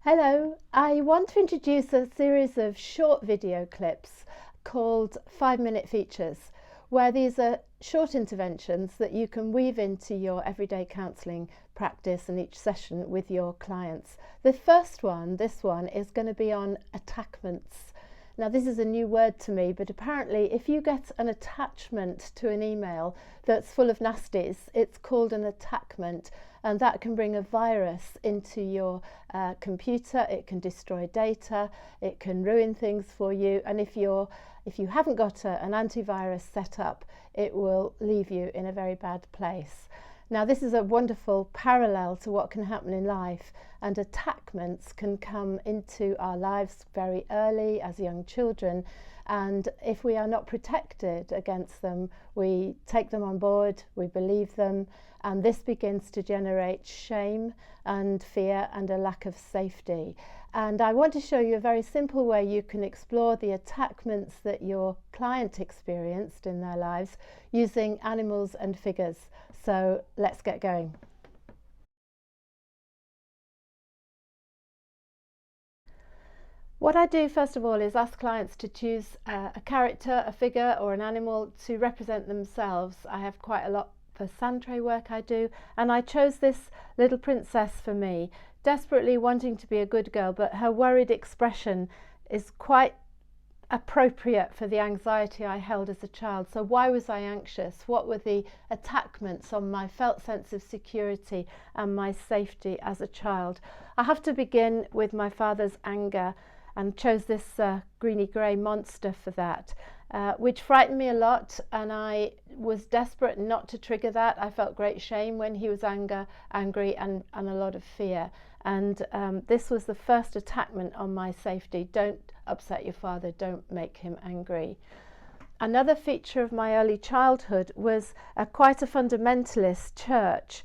Hello, I want to introduce a series of short video clips called 5-minute features, where these are short interventions that you can weave into your everyday counselling practice and each session with your clients. The first one, this one, is going to be on attackments. Now this is a new word to me, but apparently if you get an attachment to an email that's full of nasties, it's called an attackment, and that can bring a virus into your computer. It can destroy data, it can ruin things for you, and if you haven't got an antivirus set up, it will leave you in a very bad place. Now this is a wonderful parallel to what can happen in life, and attackments can come into our lives very early as young children, and if we are not protected against them, we take them on board, we believe them, and this begins to generate shame and fear and a lack of safety. And I want to show you a very simple way you can explore the attackments that your client experienced in their lives using animals and figures. So let's get going. What I do first of all is ask clients to choose a character, a figure or an animal to represent themselves. I have quite a lot for sandtray work I do, and I chose this little princess for me, desperately wanting to be a good girl, but her worried expression is quite appropriate for the anxiety I held as a child. So why was I anxious? What were the attackments on my felt sense of security and my safety as a child? I have to begin with my father's anger, and chose this greeny grey monster for that, which frightened me a lot, and I was desperate not to trigger that. I felt great shame when he was angry and a lot of fear, and this was the first attackment on my safety. Don't upset your father, don't make him angry. Another feature of my early childhood was quite a fundamentalist church,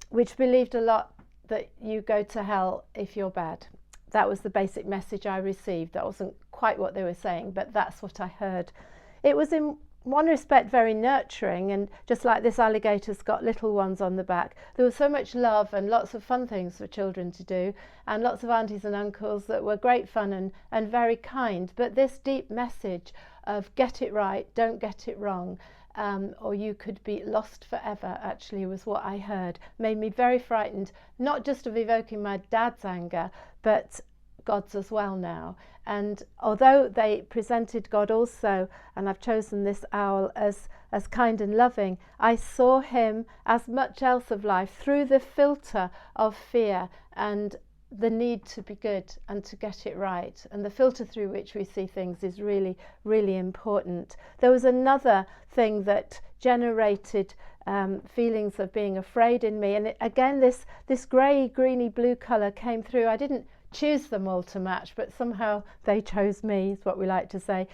which believed a lot that you go to hell if you're bad. That was the basic message I received. That wasn't quite what they were saying, but that's what I heard. It was in one respect very nurturing, and just like this alligator's got little ones on the back, there was so much love and lots of fun things for children to do, and lots of aunties and uncles that were great fun and very kind. But this deep message of get it right, don't get it wrong, or you could be lost forever, actually was what I heard. Made me very frightened, not just of evoking my dad's anger, but God's as well now. And although they presented God also, and I've chosen this owl as kind and loving, I saw him, as much else of life, through the filter of fear and the need to be good and to get it right, and the filter through which we see things is really, really important. There was another thing that generated feelings of being afraid in me, and again this grey, greeny, blue colour came through. I didn't choose them all to match, but somehow they chose me, is what we like to say.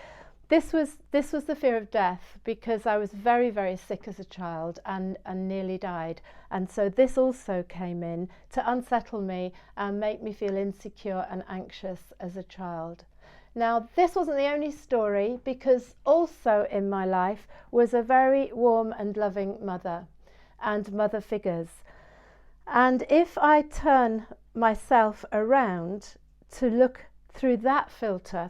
This was the fear of death, because I was very, very sick as a child and nearly died. And so this also came in to unsettle me and make me feel insecure and anxious as a child. Now, this wasn't the only story, because also in my life was a very warm and loving mother and mother figures. And if I turn myself around to look through that filter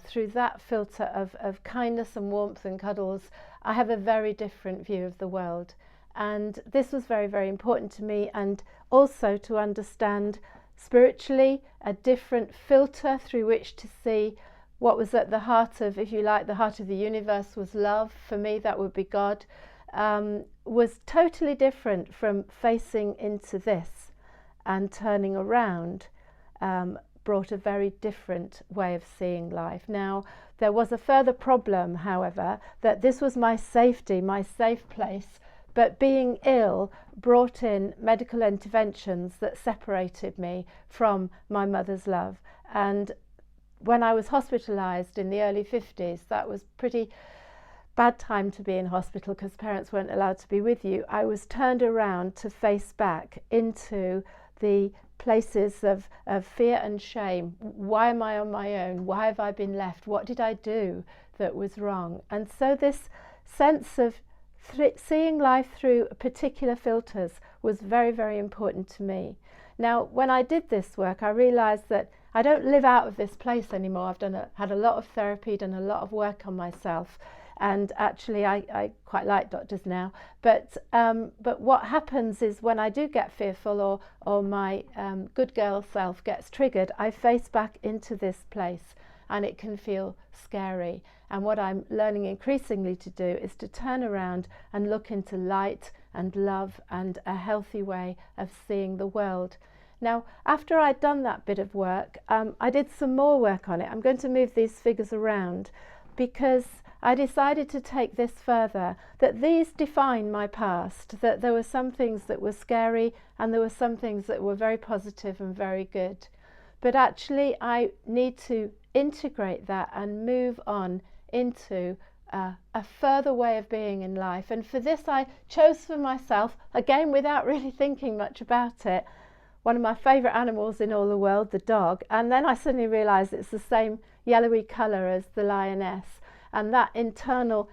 of kindness and warmth and cuddles, I have a very different view of the world. And this was very, very important to me, and also to understand spiritually a different filter through which to see what was at the heart of, if you like, the heart of the universe was love. For me, that would be God. Was totally different from facing into this, and turning around brought a very different way of seeing life. Now, there was a further problem, however, that this was my safety, my safe place, but being ill brought in medical interventions that separated me from my mother's love. And when I was hospitalised in the early 50s, that was pretty bad time to be in hospital because parents weren't allowed to be with you. I was turned around to face back into the places of fear and shame. Why am I on my own? Why have I been left? What did I do that was wrong? And so this sense of seeing life through particular filters was very, very important to me. Now, when I did this work, I realised that I don't live out of this place anymore. I've had a lot of therapy, done a lot of work on myself, and actually I quite like doctors now. But what happens is when I do get fearful or my good girl self gets triggered, I face back into this place, and it can feel scary. And what I'm learning increasingly to do is to turn around and look into light and love and a healthy way of seeing the world. Now, after I'd done that bit of work, I did some more work on it. I'm going to move these figures around because I decided to take this further, that these define my past, that there were some things that were scary and there were some things that were very positive and very good. But actually I need to integrate that and move on into a further way of being in life. And for this I chose for myself, again without really thinking much about it, one of my favourite animals in all the world, the dog. And then I suddenly realised it's the same yellowy colour as the lioness. And that internal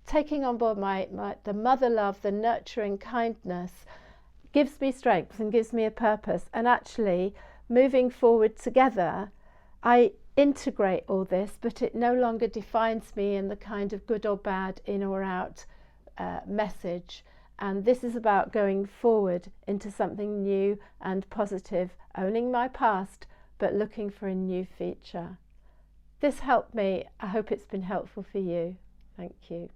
taking on board the mother love, the nurturing kindness, gives me strength and gives me a purpose. And actually, moving forward together, I integrate all this, but it no longer defines me in the kind of good or bad, in or out message. And this is about going forward into something new and positive, owning my past, but looking for a new future. This helped me. I hope it's been helpful for you. Thank you.